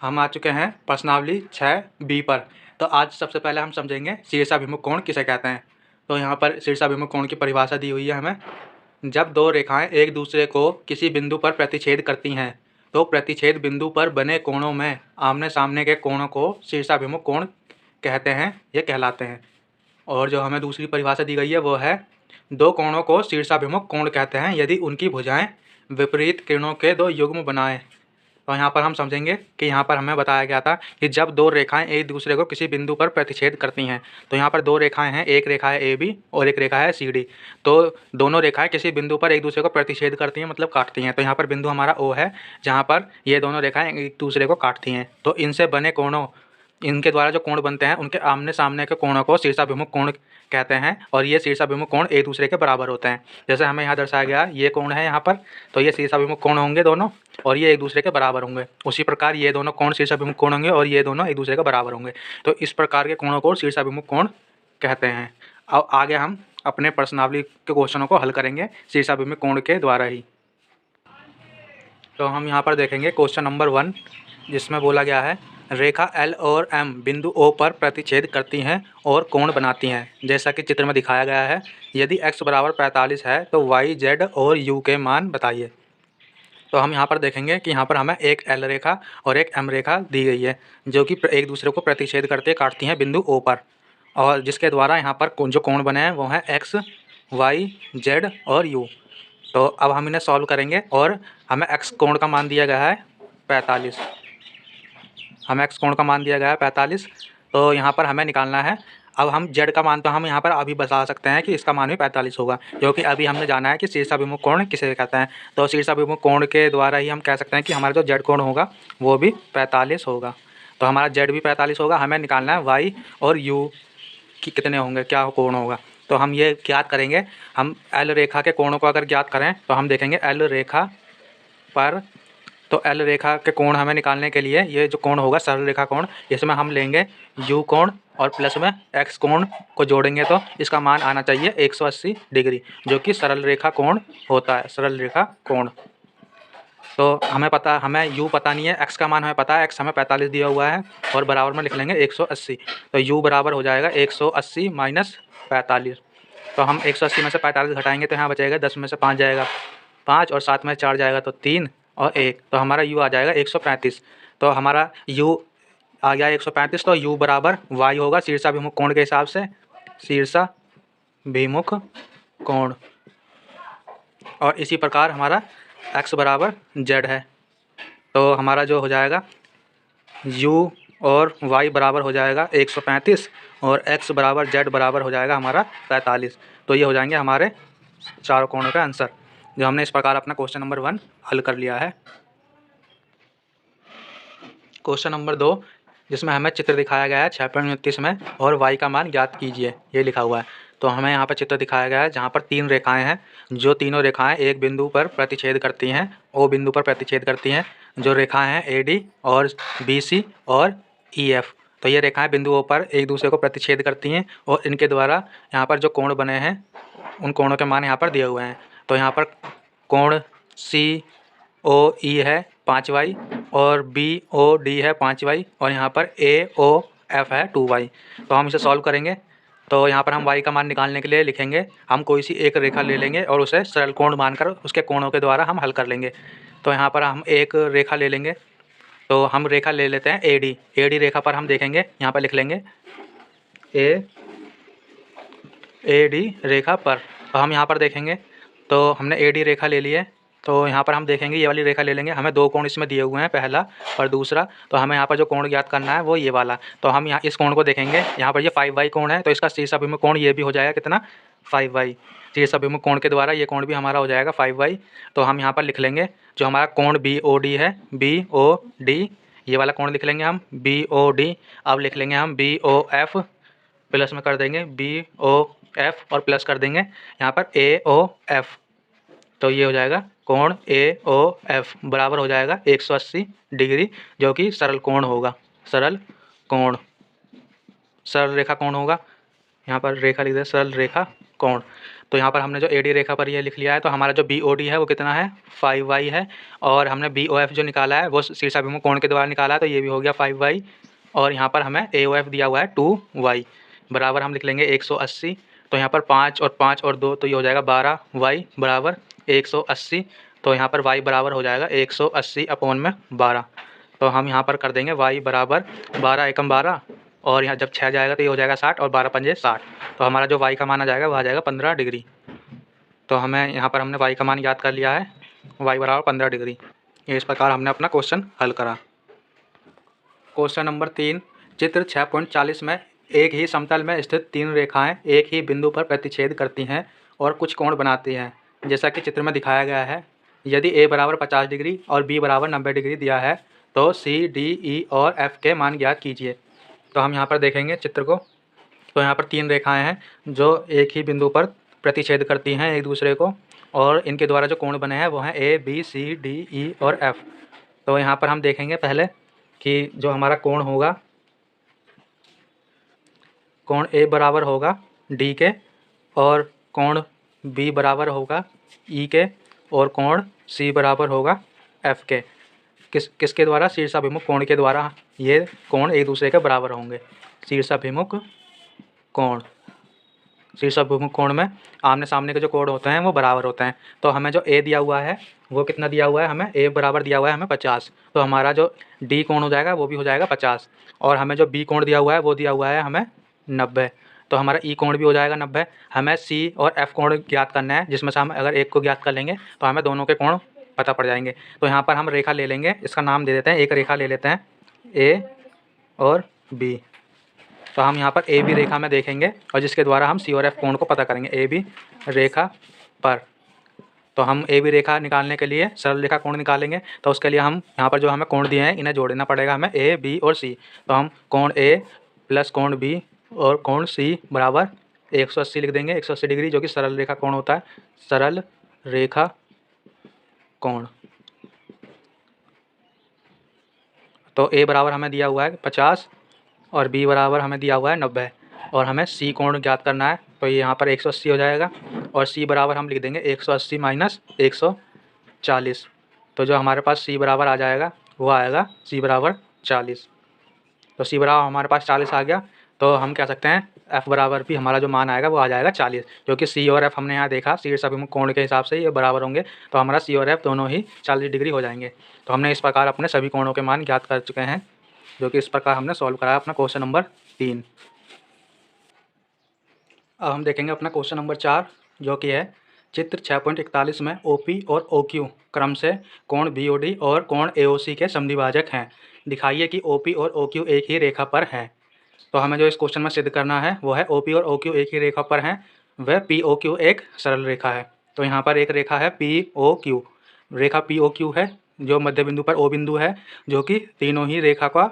हम आ चुके हैं प्रश्नावली 6B पर। तो आज सबसे पहले हम समझेंगे शीर्षाभिमुख कोण किसे कहते हैं। तो यहाँ पर शीर्षाभिमुख कोण की परिभाषा दी हुई है हमें। जब दो रेखाएं एक दूसरे को किसी बिंदु पर प्रतिच्छेद करती हैं तो प्रतिच्छेद बिंदु पर बने कोणों में आमने सामने के कोणों को शीर्षाभिमुख कोण कहते हैं, ये कहलाते हैं। और जो हमें दूसरी परिभाषा दी गई है वो है, दो कोणों को शीर्षाभिमुख कोण कहते हैं यदि उनकी भुजाएं विपरीत किरणों के दो युग्म बनाएं। तो यहाँ पर हम समझेंगे कि यहाँ पर हमें बताया गया था कि जब दो रेखाएं एक दूसरे को किसी बिंदु पर प्रतिच्छेद करती हैं, तो यहाँ पर दो रेखाएं हैं, एक रेखा है AB और एक रेखा है CD। तो दोनों रेखाएं किसी बिंदु पर एक दूसरे को प्रतिच्छेद करती हैं, मतलब काटती हैं। तो यहाँ पर बिंदु हमारा O है, जहाँ पर ये दोनों रेखाएं एक दूसरे को काटती हैं। तो इनसे बने कोणों, इनके द्वारा जो कोण बनते हैं उनके आमने सामने के कोणों को शीर्षाभिमुख कोण कहते हैं। और ये शीर्षाभिमुख कोण एक दूसरे के बराबर होते हैं। जैसे हमें यहाँ दर्शाया गया, ये कोण है यहाँ पर, तो ये शीर्षाभिमुख कोण होंगे दोनों, और ये एक दूसरे के बराबर होंगे। उसी प्रकार ये दोनों कोण शीर्षाभिमुख कोण होंगे और ये दोनों एक दूसरे के बराबर होंगे। तो इस प्रकार के कोणों को शीर्षाभिमुख कोण कहते हैं। अब आगे हम अपने प्रश्नावली के क्वेश्चनों को हल करेंगे शीर्षाभिमुख कोण के द्वारा ही। तो हम यहाँ पर देखेंगे क्वेश्चन नंबर 1, जिसमें बोला गया है, रेखा L और M बिंदु O पर प्रतिच्छेद करती हैं और कोण बनाती हैं जैसा कि चित्र में दिखाया गया है। यदि x बराबर 45 है तो y, z और u के मान बताइए। तो हम यहाँ पर देखेंगे कि यहाँ पर हमें एक L रेखा और एक M रेखा दी गई है, जो कि एक दूसरे को प्रतिच्छेद करते काटती हैं बिंदु O पर, और जिसके द्वारा यहाँ पर जो कोण बने हैं वो हैं x, y, z और u। तो अब हम इन्हें सॉल्व करेंगे और हमें x कोण का मान दिया गया है 45। हमें x कोण का मान दिया गया है 45। तो यहाँ पर हमें निकालना है। अब हम z का मान तो हम यहाँ पर अभी बता सकते हैं कि इसका मान भी 45 होगा, क्योंकि अभी हमने जाना है कि शीर्षाभिमुख कोण किसे कहते हैं। तो शीर्षाभिमुख कोण के द्वारा ही हम कह सकते हैं कि हमारा जो z कोण होगा वो भी 45 होगा। तो हमारा z भी 45 होगा। हमें निकालना है y और u कि कितने होंगे, क्या कोण होगा। तो हम ये ज्ञात करेंगे। हम L रेखा के कोणों को अगर ज्ञात करें तो हम देखेंगे L रेखा पर, तो L रेखा के कोण हमें निकालने के लिए ये जो कोण होगा सरल रेखा कोण, इसमें हम लेंगे U कोण और प्लस में x कोण को जोड़ेंगे तो इसका मान आना चाहिए 180 डिग्री, जो कि सरल रेखा कोण होता है, सरल रेखा कोण। तो हमें U पता नहीं है, x का मान हमें पता है, x हमें 45 दिया हुआ है और बराबर में लिख लेंगे 180। तो U बराबर हो जाएगा 180 माइनस 45। तो हम 180 में से 45 घटाएंगे तो यहाँ बचेगा 10 में से 5 जाएगा 5 और 7 में 4 जाएगा तो 3 और 1, तो हमारा U आ जाएगा 135। तो हमारा U आ गया 135। तो U बराबर y होगा शीर्षाभिमुख कोण के हिसाब से, शीर्षाभिमुख कोण। और इसी प्रकार हमारा x बराबर z है। तो हमारा जो हो जाएगा U और y बराबर हो जाएगा 135 और x बराबर z बराबर हो जाएगा हमारा 45। तो ये हो जाएंगे हमारे चारों कोणों का आंसर, जो हमने इस प्रकार अपना क्वेश्चन नंबर 1 हल कर लिया है। क्वेश्चन नंबर 2, जिसमें हमें चित्र दिखाया गया है 6.29 में, और y का मान ज्ञात कीजिए, ये लिखा हुआ है। तो हमें यहाँ पर चित्र दिखाया गया है जहाँ पर 3 रेखाएं हैं, जो तीनों रेखाएं एक बिंदु पर प्रतिच्छेद करती हैं, O बिंदु पर प्रतिच्छेद करती हैं। जो रेखाएं हैं AD और BC और EF। तो ये रेखाएं बिंदु O पर एक दूसरे को प्रतिच्छेद करती हैं और इनके द्वारा यहाँ पर जो कोण बने हैं उन कोणों के मान यहाँ पर दिए हुए हैं। तो यहाँ पर कोण COE है 5y और BOD है 5y और यहाँ पर AOF है 2y। तो हम इसे सॉल्व करेंगे। तो यहाँ पर हम y का मान निकालने के लिए लिखेंगे, हम कोई सी एक रेखा ले लेंगे और उसे सरल कोण मानकर उसके कोणों के द्वारा हम हल कर लेंगे। तो यहाँ पर हम एक रेखा ले लेंगे। तो हम रेखा ले लेते हैं AD रेखा पर हम देखेंगे, यहाँ पर लिख लेंगे AD रेखा पर। तो हम यहाँ पर देखेंगे, तो हमने AD रेखा ले ली है। तो यहाँ पर हम देखेंगे ये वाली रेखा ले लेंगे। हमें दो कोण इसमें दिए हुए हैं, पहला और दूसरा। तो हमें यहाँ पर जो कोण ज्ञात करना है वो ये वाला। तो हम यहाँ इस कोण को देखेंगे, यहाँ पर ये 5y कोण है, तो इसका शीर्षाभिमुख कोण ये भी हो जाएगा कितना, 5y। शीर्षाभिमुख कोण के द्वारा ये कोण भी हमारा हो जाएगा 5y। तो हम यहाँ पर लिख लेंगे जो हमारा कोण BOD है, BOD, ये वाला कोण लिख लेंगे हम BOD। अब लिख लेंगे हम BOF, प्लस में कर देंगे BOF और प्लस कर देंगे यहाँ पर AOF। तो ये हो जाएगा कोण AOF बराबर हो जाएगा 180 डिग्री, जो कि सरल कोण होगा, सरल कोण, सरल रेखा कोण होगा। यहाँ पर रेखा लिख दे, सरल रेखा कोण। तो यहाँ पर हमने जो AD रेखा पर ये लिख लिया है। तो हमारा जो BOD है वो कितना है 5y है, और हमने BOF जो निकाला है वो शीर्षाभिमुख कोण के द्वारा निकाला है, तो ये भी हो गया 5y। और यहाँ पर हमें AOF दिया हुआ है 2y, बराबर हम लिख लेंगे 180। तो यहाँ पर 5 और 2 तो ये हो जाएगा 12y बराबर 180। तो यहाँ पर y बराबर हो जाएगा 180/12। तो हम यहाँ पर कर देंगे y बराबर 12 एकम 12, और यहाँ जब 6 जाएगा तो ये हो जाएगा 60, और 12 पंजे 60। तो हमारा जो y का मान आ जाएगा वो आ जाएगा 15 डिग्री। तो हमें यहाँ पर हमने y का मान याद कर लिया है, y बराबर 15 डिग्री। ये इस प्रकार हमने अपना क्वेश्चन हल करा। क्वेश्चन नंबर 3, चित्र 6.40 में एक ही समतल में स्थित 3 रेखाएं एक ही बिंदु पर प्रतिच्छेद करती हैं और कुछ कोण बनाती हैं, जैसा कि चित्र में दिखाया गया है। यदि a बराबर 50 डिग्री और b बराबर 90 डिग्री दिया है तो c, d, e और f के मान ज्ञात कीजिए। तो हम यहाँ पर देखेंगे चित्र को। तो यहाँ पर 3 रेखाएं हैं जो एक ही बिंदु पर प्रतिच्छेद करती हैं एक दूसरे को, और इनके द्वारा जो कोण बने हैं वो हैं a, b, c, d, e और f। तो यहाँ पर हम देखेंगे पहले कि जो हमारा कोण होगा, कोण A बराबर होगा D के, और कोण B बराबर होगा E के, और कोण C बराबर होगा F के। किसके द्वारा? शीर्षाभिमुख कोण के द्वारा ये कोण एक दूसरे के बराबर होंगे। शीर्षाभिमुख कोण, शीर्षाभिमुख कोण में आमने सामने के जो कोण होते हैं वो बराबर होते हैं। तो हमें जो A दिया हुआ है वो कितना दिया हुआ है, हमें A बराबर दिया हुआ है हमें 50। तो हमारा जो D कोण हो जाएगा वो भी हो जाएगा 50, और हमें जो B कोण दिया हुआ है वो दिया हुआ है हमें 90। तो हमारा E कोण भी हो जाएगा 90। हमें C और F कोण ज्ञात करना है, जिसमें से हम अगर एक को ज्ञात कर लेंगे तो हमें दोनों के कोण पता पड़ जाएंगे। तो यहाँ पर हम रेखा ले लेंगे, इसका नाम दे देते हैं, एक रेखा ले लेते हैं A और B। तो हम यहाँ पर AB रेखा में देखेंगे, और जिसके द्वारा हम C और F कोण को पता करेंगे AB रेखा पर। तो हम AB रेखा निकालने के लिए सरल रेखा कोण निकालेंगे। तो उसके लिए हम यहाँ पर जो हमें कोण दिए हैं इन्हें जोड़ना पड़ेगा हमें, A, B और C। तो हम कोण A प्लस कोण B और कोण C बराबर 180 लिख देंगे, 180 डिग्री, जो कि सरल रेखा कोण होता है, सरल रेखा कोण। तो A बराबर हमें दिया हुआ है 50 और B बराबर हमें दिया हुआ है 90, और हमें C कोण ज्ञात करना है। तो ये यहाँ पर 180 हो जाएगा, और C बराबर हम लिख देंगे 180 माइनस 140। तो जो हमारे पास C बराबर आ जाएगा वो आएगा C बराबर 40। तो C बराबर हमारे पास 40 आ गया। तो हम कह सकते हैं F बराबर भी हमारा जो मान आएगा वो आ जाएगा 40, जो कि C और F हमने यहाँ देखा शीर्षाभिमुख कोण के हिसाब से ये बराबर होंगे। तो हमारा C और F दोनों ही 40 डिग्री हो जाएंगे। तो हमने इस प्रकार अपने सभी कोणों के मान ज्ञात कर चुके हैं, जो कि इस प्रकार हमने सॉल्व कराया अपना क्वेश्चन नंबर 3। अब हम देखेंगे अपना क्वेश्चन नंबर 4, जो कि है चित्र 6.41 में OP और OQ क्रम से कोण BOD और कोण AOC के समद्विभाजक हैं। दिखाइए कि OP और OQ एक ही रेखा पर हैं। तो हमें जो इस क्वेश्चन में सिद्ध करना है वो है OP और OQ एक ही रेखा पर हैं, वह POQ एक सरल रेखा है। तो यहाँ पर एक रेखा है POQ, रेखा POQ है जो मध्य बिंदु पर O बिंदु है, जो कि तीनों ही रेखा का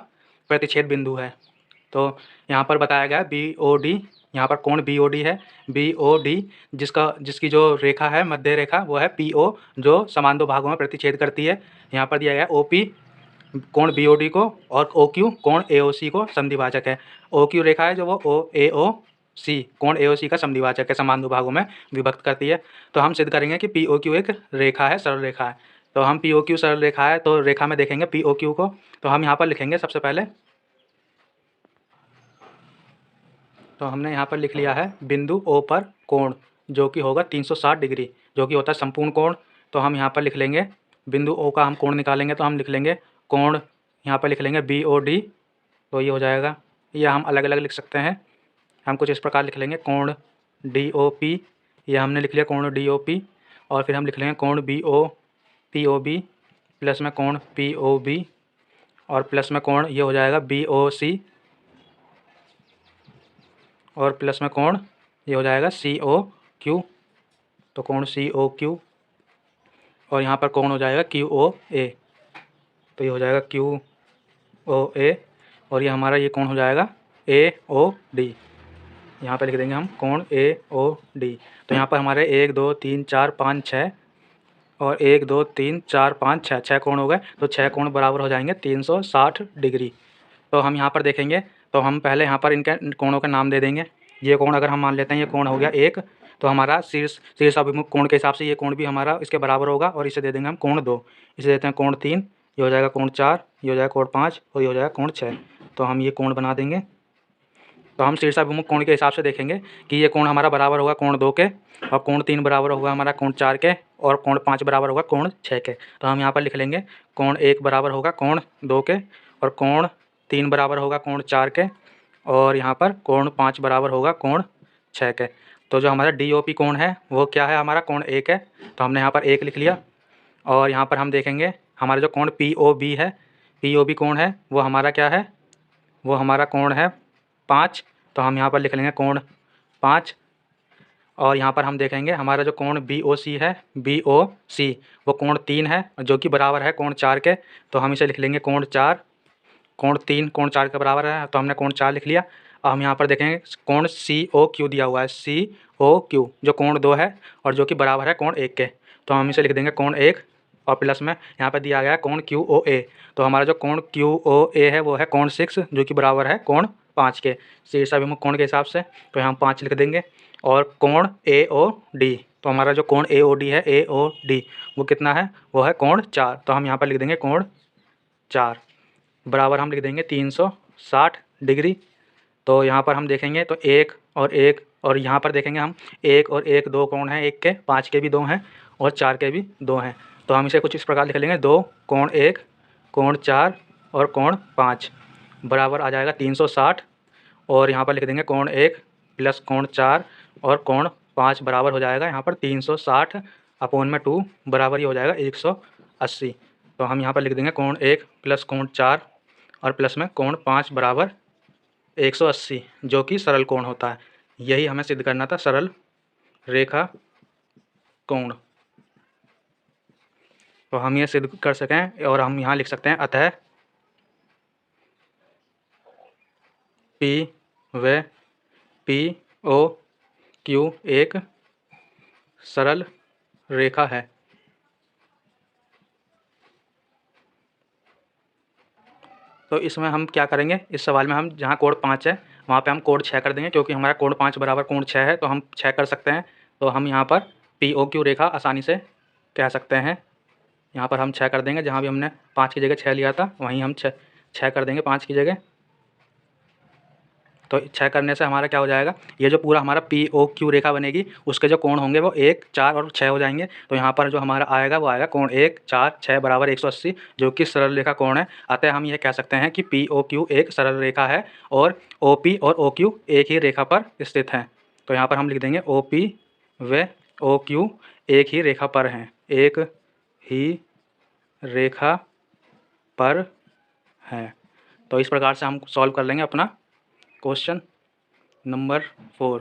प्रतिच्छेद बिंदु है। तो यहाँ पर बताया गया BOD, यहाँ पर कोण BOD है, BOD जिसकी जो रेखा है मध्य रेखा वो है PO, जो समान दो भागों में प्रतिच्छेद करती है। यहाँ पर दिया गया OP कोण BOD को, और OQ कोण AOC को समद्विभाजक है। OQ रेखा है जो वो AOC कोण AOC का समद्विभाजक है, समान दो भागों में विभक्त करती है। तो हम सिद्ध करेंगे कि POQ एक रेखा है, सरल रेखा है। तो हम POQ सरल रेखा है, तो रेखा में देखेंगे POQ को। तो हम यहाँ पर लिखेंगे सबसे पहले, तो हमने यहाँ पर लिख लिया है बिंदु O पर कोण, जो कि होगा 360 डिग्री, जो कि होता है संपूर्ण कोण। तो हम यहाँ पर लिख लेंगे बिंदु O का हम कोण निकालेंगे, तो हम लिख लेंगे कोण, यहाँ पर लिख लेंगे BOD। तो ये हो जाएगा, या हम अलग अलग लिख सकते हैं, हम कुछ इस प्रकार लिख लेंगे कोण DOP, ये हमने लिख लिया कोण DOP। और फिर हम लिख लेंगे कोण POB प्लस में कोण POB, और प्लस में कोण ये हो जाएगा BOC, और प्लस में कोण ये हो जाएगा COQ। तो कोण COQ, और यहाँ पर कोण हो जाएगा QOA। तो ये हो जाएगा QOA, और ये हमारा ये कोण हो जाएगा AOD। यहाँ पर लिख देंगे हम कोण AOD। तो यहाँ पर हमारे 1 2 3 4 5 6 और 1 2 3 4 5 6 6 कोण हो गए। तो 6 कोण बराबर हो जाएंगे 360 डिग्री। तो हम यहाँ पर देखेंगे, तो हम पहले यहाँ पर इनके कोणों के नाम दे देंगे। ये कोण अगर हम मान लेते हैं ये कोण हो गया 1, तो हमारा शीर्ष अभिमुख कोण के हिसाब से ये कोण भी हमारा इसके बराबर होगा, और इसे दे देंगे हम कोण 2, इसे देते हैं कोण 3, ये हो जाएगा कोण 4, ये हो जाएगा कोण 5 और ये हो जाएगा कोण 6। तो हम ये कोण बना देंगे। तो हम शीर्षाभिमुख कोण के हिसाब से देखेंगे कि ये कोण हमारा बराबर होगा कोण 2 के, और कोण 3 बराबर होगा हमारा कोण 4 के, और कोण 5 बराबर होगा कोण 6 के। तो हम यहाँ पर लिख लेंगे कोण 1 बराबर होगा कोण 2 के, और कोण 3 बराबर होगा कोण 4 के, और यहाँ पर कोण 5 बराबर होगा कोण 6 के। तो जो हमारा DOP कोण है वो क्या है, हमारा कोण 1 है, तो हमने यहाँ पर 1 लिख लिया। और यहाँ पर हम देखेंगे हमारा जो कोण POB है, POB कोण है वो हमारा क्या है, वो हमारा कोण है 5, तो हम यहाँ पर लिख लेंगे कोण 5। और यहाँ पर हम देखेंगे हमारा जो कोण BOC है, BOC वो कोण 3 है जो कि बराबर है कोण 4 के, तो हम इसे लिख लेंगे कोण 4। कोण 3 कोण 4 के बराबर है, तो हमने कोण 4 लिख लिया। अब हम यहाँ पर देखेंगे कोण COQ दिया हुआ है, COQ जो कोण 2 है और जो कि बराबर है कोण 1 के, तो हम इसे लिख देंगे कोण 1, और प्लस में यहाँ पर दिया गया है कोण QOA, तो हमारा जो कोण QOA है वो है कोण 6 जो कि बराबर है कोण 5 के शीर्षाभिमुख कोण के हिसाब से, तो यहाँ हम 5 लिख देंगे। और कोण AOD, तो हमारा जो कोण AOD है, AOD वो कितना है, वो है कोण 4, तो हम यहाँ पर लिख देंगे कोण 4 बराबर हम लिख देंगे 360 डिग्री। तो यहाँ पर हम देखेंगे तो 1 और 1, और यहाँ पर देखेंगे हम 1 और 1 2 कोण हैं 1 के, 5 के भी 2 हैं और 4 के भी 2 हैं, तो हम इसे कुछ इस प्रकार लिख लेंगे 2 कोण 1 कोण 4 और कोण 5 बराबर आ जाएगा 360, और यहाँ पर लिख देंगे कोण 1 प्लस कोण 4 और कोण 5 बराबर हो जाएगा यहाँ पर 360 अपॉन में 2 बराबर ही हो जाएगा 180। तो हम यहाँ पर लिख देंगे कोण 1 प्लस कोण 4 और प्लस में कोण 5 बराबर 180 जो कि सरल कोण होता है। यही हमें सिद्ध करना था, सरल रेखा कोण। तो हम ये सिद्ध कर सकें, और हम यहाँ लिख सकते हैं अतः P व POQ एक सरल रेखा है। तो इसमें हम क्या करेंगे, इस सवाल में हम जहाँ कोण 5 है वहाँ पे हम कोण 6 कर देंगे, क्योंकि हमारा कोण 5 बराबर कोण 6 है, तो हम 6 कर सकते हैं। तो हम यहाँ पर POQ रेखा आसानी से कह सकते हैं। यहाँ पर हम 6 कर देंगे, जहाँ भी हमने 5 की जगह 6 लिया था वहीं हम 6 कर देंगे 5 की जगह। तो 6 करने से हमारा क्या हो जाएगा, ये जो पूरा हमारा POQ रेखा बनेगी उसके जो कोण होंगे वो 1 4 और 6 हो जाएंगे। तो यहाँ पर जो हमारा आएगा वो आएगा कोण 1 4 6 बराबर 180 जो कि सरल रेखा कोण है। अतः हम ये कह सकते हैं कि POQ एक सरल रेखा है और OP और OQ एक ही रेखा पर स्थित हैं। तो यहाँ पर हम लिख देंगे OP व OQ एक ही रेखा पर हैं, एक ही रेखा पर हैं। तो इस प्रकार से हम सॉल्व कर लेंगे अपना क्वेश्चन नंबर 4।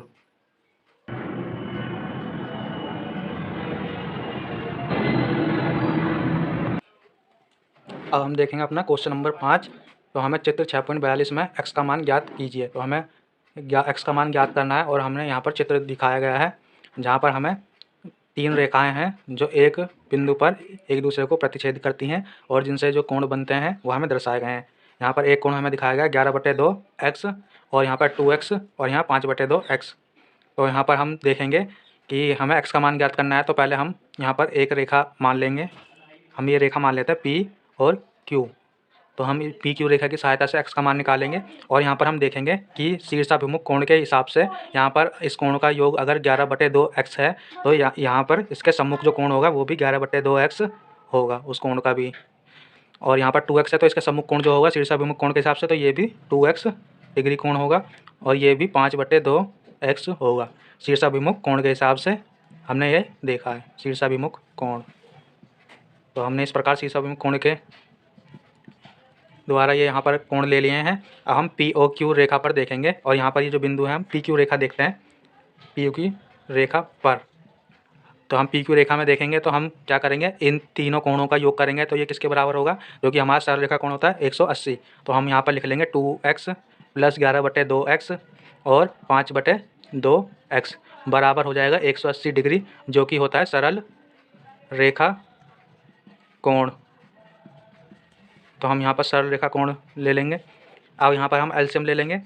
अब हम देखेंगे अपना क्वेश्चन नंबर 5। तो हमें चित्र 6.42 में x का मान ज्ञात कीजिए। तो हमें x का मान ज्ञात करना है, और हमने यहाँ पर चित्र दिखाया गया है जहाँ पर हमें 3 रेखाएं हैं जो एक बिंदु पर एक दूसरे को प्रतिच्छेद करती हैं, और जिनसे जो कोण बनते हैं वो हमें दर्शाए गए हैं। यहाँ पर एक कोण हमें दिखाया गया 11/2x, और यहाँ पर 2x, और यहाँ 5/2x। तो यहाँ पर हम देखेंगे कि हमें x का मान ज्ञात करना है। तो पहले हम यहाँ पर एक रेखा मान लेंगे, हम ये रेखा मान लेते हैं P और Q। तो हम PQ रेखा की सहायता से x का मान निकालेंगे, और यहाँ पर हम देखेंगे कि शीर्षाभिमुख कोण के हिसाब से यहाँ पर इस कोण का योग अगर 11/2x है तो यहाँ पर इसके सम्मुख जो कोण होगा वो भी 11/2x होगा उस कोण का भी। और यहाँ पर 2x है तो इसका सम्मुख कोण जो होगा शीर्षाभिमुख कोण के हिसाब से तो ये भी 2x डिग्री कोण होगा, और ये भी 5/2x होगा शीर्षाभिमुख कोण के हिसाब से। हमने ये देखा है शीर्षाभिमुख कोण। तो हमने इस प्रकार शीर्षाभिमुख कोण के द्वारा ये यहाँ पर कोण ले लिए हैं। अब हम POQ रेखा पर देखेंगे, और यहाँ पर ये जो बिंदु है हम PQ रेखा देखते हैं, PQ रेखा पर। तो हम PQ रेखा में देखेंगे तो हम क्या करेंगे, इन तीनों कोणों का योग करेंगे तो ये किसके बराबर होगा, जो कि हमारा सरल रेखा कोण होता है 180। तो हम यहाँ पर लिख लेंगे 2x प्लस 11/2x और 5/2x बराबर हो जाएगा 180 डिग्री, जो कि होता है सरल रेखा कोण। तो हम यहाँ पर सरल रेखा कोण ले लेंगे। अब यहाँ पर हम एलसीएम ले लेंगे,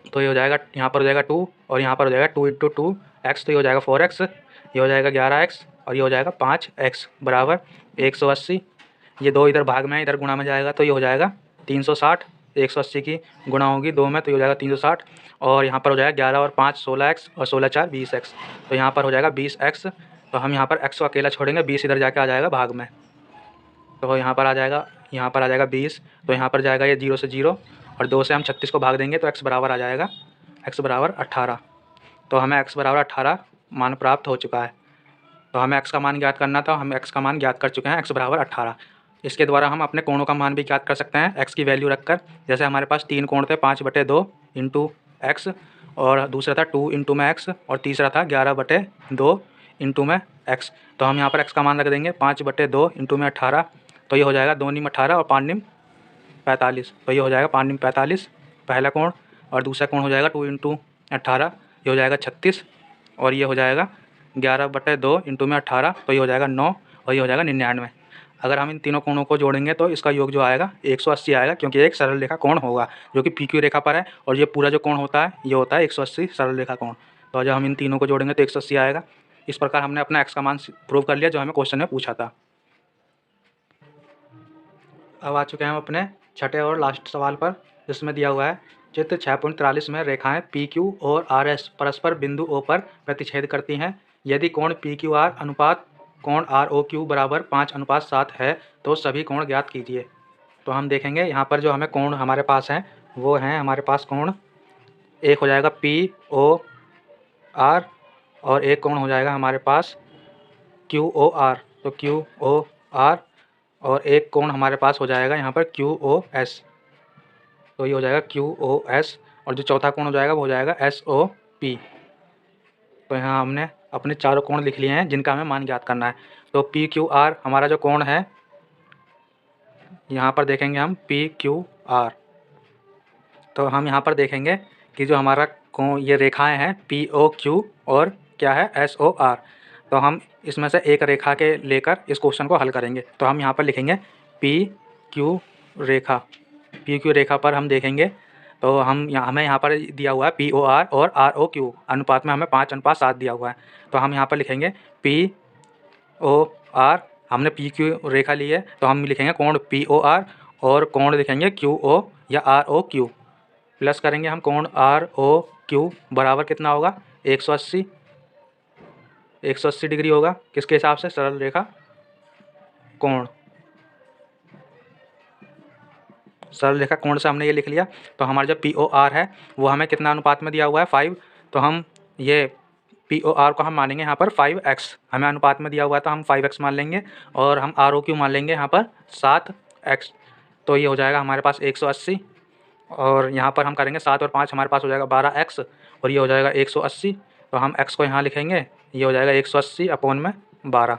तो ये हो जाएगा, यहाँ पर हो जाएगा 2 और यहाँ पर हो जाएगा 2 × 2x, तो ये हो जाएगा 4x, ये हो जाएगा 11x और ये हो जाएगा 5x बराबर 180। ये 2 इधर भाग में है, इधर गुणा में जाएगा तो ये हो जाएगा 360। 180 की गुणा होगी 2 में तो ये हो जाएगा 360 और यहाँ पर हो जाएगा 11 और 5 16x और 16 4 20x, तो यहाँ पर हो जाएगा 20x। तो हम यहाँ पर x को अकेला छोड़ेंगे, 20 इधर जाके आ जाएगा भाग में, तो यहाँ पर आ जाएगा 20। तो यहाँ पर जाएगा ये 0 से 0 और 2 से हम 36 को भाग देंगे तो x बराबर आ जाएगा x बराबर 18। तो हमें x बराबर 18 मान प्राप्त हो चुका है। तो हमें x का मान ज्ञात करना था, हम x का मान ज्ञात कर चुके हैं, x बराबर 18। इसके द्वारा हम अपने कोणों का मान भी ज्ञात कर सकते हैं x की वैल्यू रखकर। जैसे हमारे पास 3 कोण थे, 5/2 इंटू एक्स और दूसरा था 2 इंटू में x और तीसरा था 11/2 इंटू में x। तो हम यहाँ पर x का मान रख देंगे 5/2 इंटू में 18, तो ये हो जाएगा 2 नीम 18 और 5 नीम 45, तो ये हो जाएगा 5 नीम 45 पहला कोण, और दूसरा कोण हो जाएगा 2 इंटू 18, ये हो जाएगा 36 और ये हो जाएगा 11/2 इंटू में 18, तो ये हो जाएगा 9 और ये हो जाएगा 99। अगर हम इन तीनों कोणों को जोड़ेंगे तो इसका योग जो आएगा 180 आएगा, क्योंकि एक सरल रेखा कोण होगा जो कि PQ रेखा पर है और ये पूरा जो कोण होता है ये होता है 180 सरल रेखा कोण। तो जब हम इन तीनों को जोड़ेंगे तो 180 आएगा। इस प्रकार हमने अपना x का मान प्रूव कर लिया जो हमें क्वेश्चन में पूछा था। अब आ चुके हैं हम अपने छठे और लास्ट सवाल पर, जिसमें दिया हुआ है चित्र 6.43 में रेखाएं PQ और RS परस्पर बिंदु O पर प्रतिच्छेद करती हैं। यदि कोण PQR अनुपात कोण ROQ बराबर 5:7 है तो सभी कोण ज्ञात कीजिए। तो हम देखेंगे यहाँ पर जो हमें कोण हमारे पास हैं वो हैं, हमारे पास कोण एक हो जाएगा POR और एक कोण हो जाएगा हमारे पास QOR। तो QOR और एक कोण हमारे पास हो जाएगा यहाँ पर QOS, तो ये हो जाएगा QOS और जो चौथा कोण हो जाएगा वो हो जाएगा SOP। तो यहाँ हमने अपने चारों कोण लिख लिए हैं जिनका हमें मान ज्ञात करना है। तो PQR हमारा जो कोण है, यहाँ पर देखेंगे हम PQR, तो हम यहाँ पर देखेंगे कि जो हमारा कोण ये रेखाएं हैं POQ और क्या है SOR, तो हम इसमें से एक रेखा के लेकर इस क्वेश्चन को हल करेंगे। तो हम यहाँ पर लिखेंगे PQ रेखा, PQ रेखा पर हम देखेंगे तो हमें यहाँ पर दिया हुआ है POR और ROQ अनुपात में हमें 5:7 दिया हुआ है। तो हम यहाँ पर लिखेंगे POR, हमने PQ रेखा ली है तो हम लिखेंगे कोण POR और कोण लिखेंगे QO या ROQ, प्लस करेंगे हम कोण ROQ बराबर कितना होगा 180 डिग्री होगा, किसके हिसाब से, सरल रेखा कोण, सरल रेखा कोण से हमने ये लिख लिया। तो हमारा जो POR है वो हमें कितना अनुपात में दिया हुआ है 5, तो हम ये POR को हम मानेंगे यहाँ पर 5x, हमें अनुपात में दिया हुआ है तो हम 5x मान लेंगे और हम ROQ मान लेंगे यहाँ पर 7x। तो ये हो जाएगा हमारे पास 180 और यहाँ पर हम करेंगे 7 और 5 हमारे पास हो जाएगा 12x और ये हो जाएगा 180। तो हम x को यहाँ लिखेंगे, ये हो जाएगा 180 अपॉन में 12।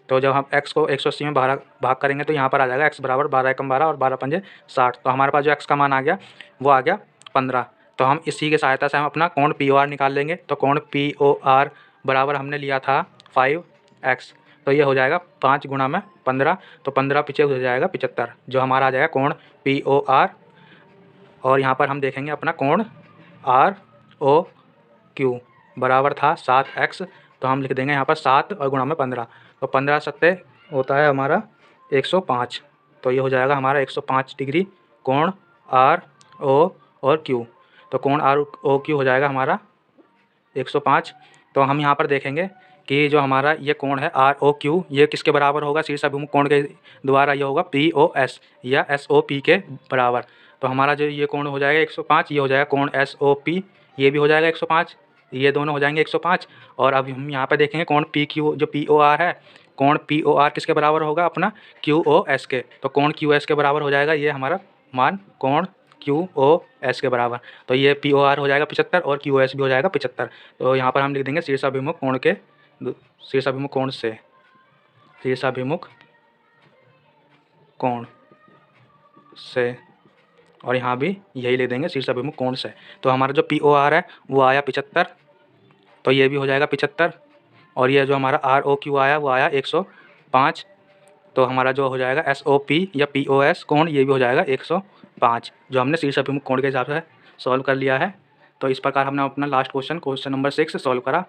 तो जब हम x को 180 में भाग करेंगे तो यहाँ पर आ जाएगा x बराबर 12 × 12 और 12 × 5 = 60। तो हमारे पास जो x का मान आ गया वो आ गया 15। तो हम इसी की सहायता से हम अपना कोण POR निकाल लेंगे। तो कोण POR बराबर हमने लिया था 5x, तो ये हो जाएगा 5 × 15, तो 15 पीछे हो जाएगा 75, जो हमारा आ जाएगा कोण POR। और यहाँ पर हम देखेंगे अपना कोण ROQ बराबर था 7x, तो हम लिख देंगे यहाँ पर 7 और गुणा में 15, तो 15 सत्ते होता है हमारा 105। तो ये हो जाएगा हमारा 105 डिग्री कोण RO और Q। तो कोण ROQ हो जाएगा हमारा 105। तो हम यहाँ पर देखेंगे कि जो हमारा ये कोण है ROQ ये किसके बराबर होगा, शीर्ष अभिमुख कोण के द्वारा ये होगा POS या SOP के बराबर। तो हमारा जो ये कोण हो जाएगा 105, ये हो जाएगा कोण SOP, ये भी हो जाएगा 105, ये दोनों हो जाएंगे 105। और अब हम यहाँ पर देखेंगे कोण PQ जो POR है, कोण POR किसके बराबर होगा अपना QOS के। तो कोण QS के बराबर हो जाएगा ये हमारा मान कोण QOS के बराबर। तो ये POR हो जाएगा 75 और QOS भी हो जाएगा 75। तो यहाँ पर हम लिख देंगे शीर्षाभिमुख कोण के, शीर्षाभिमुख कोण से, शीर्षाभिमुख कोण से, और यहाँ भी यही ले देंगे शीर्षाभिमुख कोण से। तो हमारा जो POR है वो आया 75, तो ये भी हो जाएगा 75, और ये जो हमारा ROQ आया वो आया 105। तो हमारा जो हो जाएगा SOP या POS कोण ये भी हो जाएगा 105, जो हमने शीर्षाभिमुख कोण के हिसाब से सॉल्व कर लिया है। तो इस प्रकार हमने अपना लास्ट क्वेश्चन नंबर 6 सॉल्व करा।